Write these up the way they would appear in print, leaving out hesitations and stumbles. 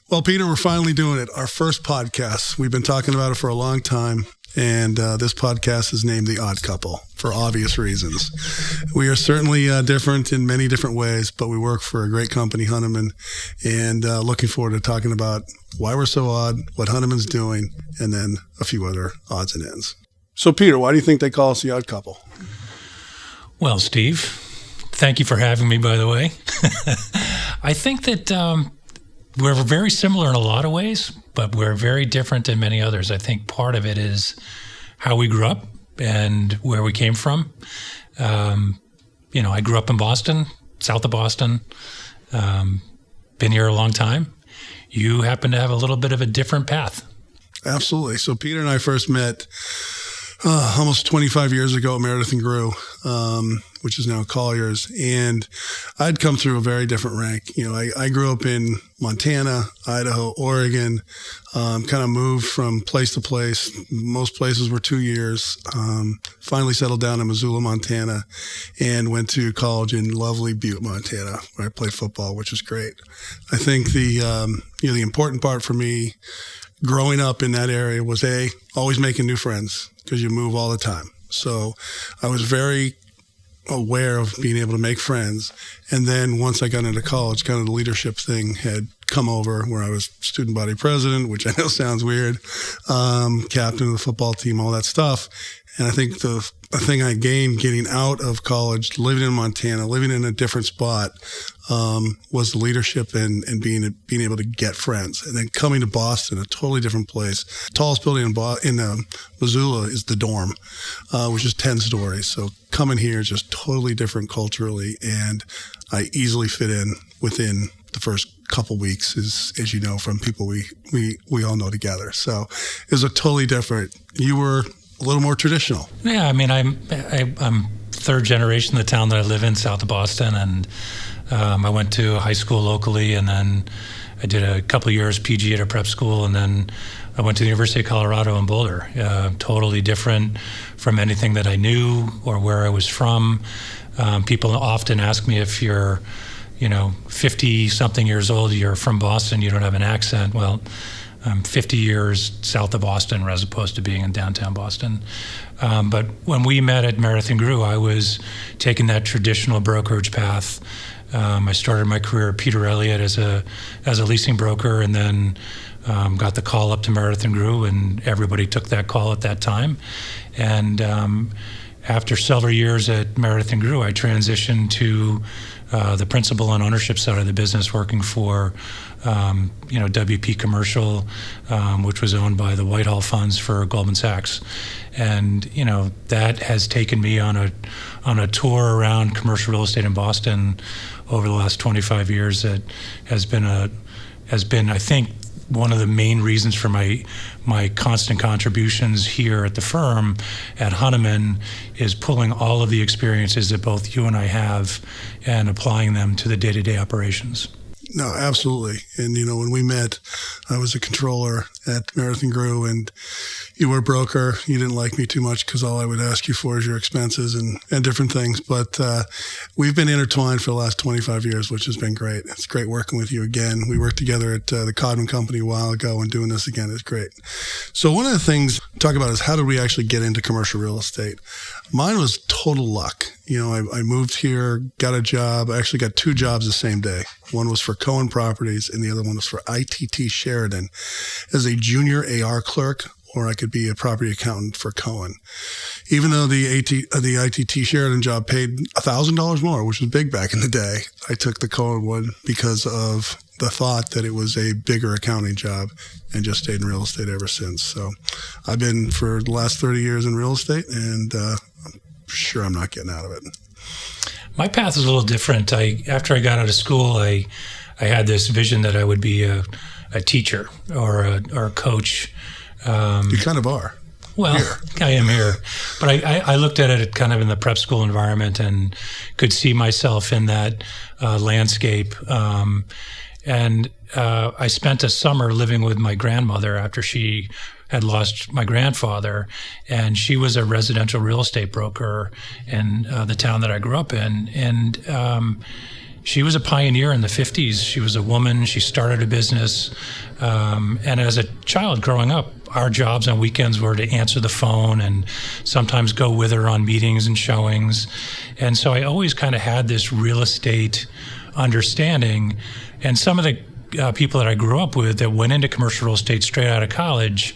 Well, Peter, we're finally doing it. Our first podcast. We've been talking about it for a long time. And this podcast is named The Odd Couple for obvious reasons. We are certainly different in many different ways, but we work for a great company, Hunneman, and looking forward to talking about why we're so odd, what Hunneman's doing, and then a few other odds and ends. So, Peter, why do you think they call us The Odd Couple? Well, Steve, thank you for having me, by the way. I think that we're very similar in a lot of ways, but we're very different in many others. I think part of it is how we grew up and where we came from. I grew up in Boston, south of Boston, been here a long time. You happen to have a little bit of a different path. Absolutely. So Peter and I first met almost 25 years ago at Meredith and Grew, which is now Collier's. And I'd come through a very different rank. I grew up in Montana, Idaho, Oregon, kind of moved from place to place. Most places were 2 years. Finally settled down in Missoula, Montana, and went to college in lovely Butte, Montana, where I played football, which was great. I think the important part for me growing up in that area was always making new friends, because you move all the time. So I was very aware of being able to make friends. And then once I got into college, kind of the leadership thing had come over, where I was student body president, which I know sounds weird, captain of the football team, all that stuff. And I think the thing I gained getting out of college, living in Montana, living in a different spot, was the leadership and being able to get friends. And then coming to Boston, a totally different place. Tallest building in Missoula is the Dorm, which is 10 stories. So coming here is just totally different culturally, and I easily fit in within the first couple weeks, as you know, from people we all know together. So it was a totally different. You were a little more traditional. Yeah, I mean, I'm third generation in the town that I live in, south of Boston, and I went to high school locally, and then I did a couple of years PG at a prep school, and then I went to the University of Colorado in Boulder. Totally different from anything that I knew or where I was from. People often ask me, if you're 50-something years old, you're from Boston, you don't have an accent. Well, I'm 50 years south of Boston as opposed to being in downtown Boston. But when we met at Meredith and Grew, I was taking that traditional brokerage path. I started my career at Peter Elliott as a leasing broker, and then got the call up to Meredith and Grew, and everybody took that call at that time. And after several years at Meredith and Grew, I transitioned to the principal and ownership side of the business, working for WP Commercial, which was owned by the Whitehall funds for Goldman Sachs. And that has taken me on a tour around commercial real estate in Boston over the last 25 years. That has been I think, one of the main reasons for my constant contributions here at the firm at Hunneman is pulling all of the experiences that both you and I have and applying them to the day-to-day operations. No, absolutely. And, when we met, I was a controller at Meredith and Grew, and you were a broker. You didn't like me too much because all I would ask you for is your expenses and different things. But we've been intertwined for the last 25 years, which has been great. It's great working with you again. We worked together at the Codman Company a while ago, and doing this again is great. So one of the things to talk about is, how did we actually get into commercial real estate? Mine was total luck. I moved here, got a job. I actually got 2 jobs the same day. One was for Cohen Properties, and the other one was for ITT Sheridan as a junior AR clerk, or I could be a property accountant for Cohen. Even though the ITT Sheridan job paid $1,000 more, which was big back in the day, I took the Cohen one because of the thought that it was a bigger accounting job, and just stayed in real estate ever since. So I've been for the last 30 years in real estate, and I'm sure I'm not getting out of it. My path is a little different. After I got out of school, I had this vision that I would be a teacher or a coach. You kind of are. Well, here. I am here. But I looked at it kind of in the prep school environment and could see myself in that landscape. And I spent a summer living with my grandmother after she had lost my grandfather, and she was a residential real estate broker in the town that I grew up in. And she was a pioneer in the 50s. She was a woman. She started a business. And as a child growing up, our jobs on weekends were to answer the phone and sometimes go with her on meetings and showings. And so I always kind of had this real estate understanding. And some of the people that I grew up with that went into commercial real estate straight out of college,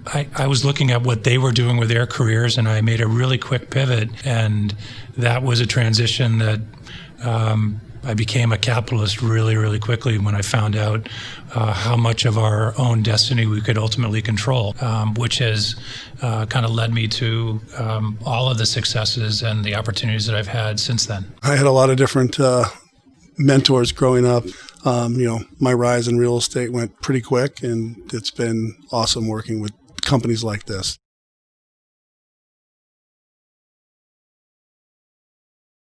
I was looking at what they were doing with their careers, and I made a really quick pivot. And that was a transition that I became a capitalist really, really quickly when I found out how much of our own destiny we could ultimately control, which has kind of led me to all of the successes and the opportunities that I've had since then. I had a lot of different mentors growing up. My rise in real estate went pretty quick, and it's been awesome working with companies like this.